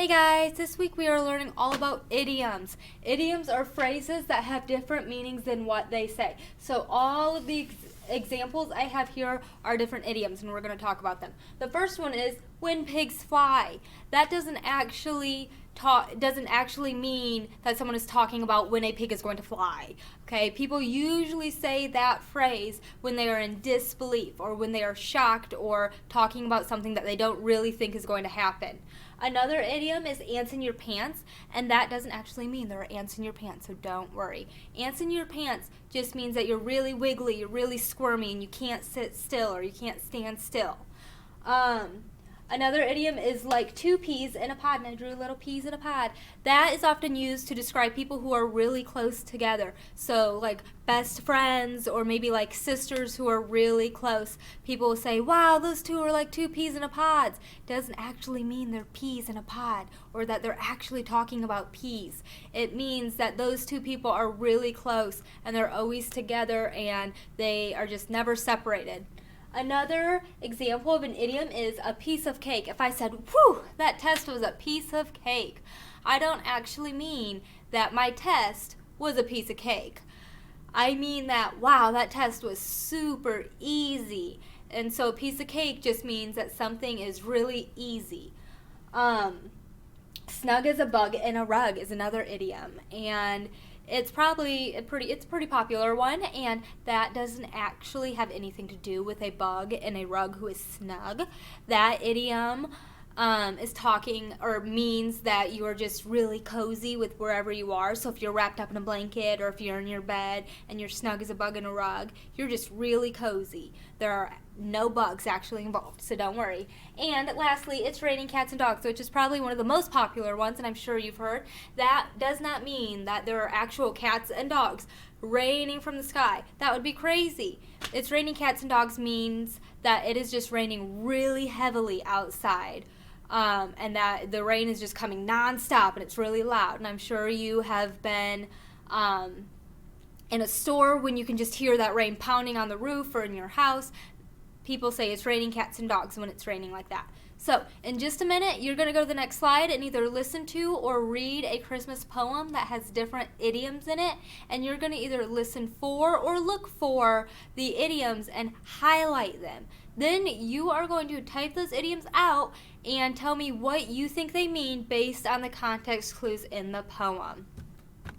Hey guys, this week we are learning all about idioms. Idioms are phrases that have different meanings than what they say. So all of the examples I have here are different idioms and we're going to talk about them. The first one is when pigs fly. That doesn't actually mean that someone is talking about when a pig is going to fly. Okay, people usually say that phrase when they are in disbelief or when they are shocked or talking about something that they don't really think is going to happen. Another idiom is ants in your pants, and that doesn't actually mean there are ants in your pants, so don't worry. Ants in your pants just means that you're really wiggly, you're really squirmy, and you can't sit still or you can't stand still. Another idiom is like two peas in a pod, and I drew little peas in a pod. That is often used to describe people who are really close together. So like best friends or maybe like sisters who are really close. People will say, wow, those two are like two peas in a pod. Doesn't actually mean they're peas in a pod or that they're actually talking about peas. It means that those two people are really close and they're always together and they are just never separated. Another example of an idiom is a piece of cake. If I said, whew, that test was a piece of cake, I don't actually mean that my test was a piece of cake. I mean that, wow, that test was super easy. And so a piece of cake just means that something is really easy. Snug as a bug in a rug is another idiom. And it's probably a pretty popular one, and that doesn't actually have anything to do with a bug in a rug who is snug. That idiom is talking or means that you are just really cozy with wherever you are. So if you're wrapped up in a blanket or if you're in your bed and you're snug as a bug in a rug, you're just really cozy. There are no bugs actually involved, so don't worry. And lastly, it's raining cats and dogs, which is probably one of the most popular ones, and I'm sure you've heard. That does not mean that there are actual cats and dogs raining from the sky. That would be crazy. It's raining cats and dogs means that it is just raining really heavily outside. And that the rain is just coming nonstop and it's really loud. And I'm sure you have been in a store when you can just hear that rain pounding on the roof or in your house. People say it's raining cats and dogs when it's raining like that. So in just a minute, you're going to go to the next slide and either listen to or read a Christmas poem that has different idioms in it. And you're going to either listen for or look for the idioms and highlight them. Then you are going to type those idioms out and tell me what you think they mean based on the context clues in the poem.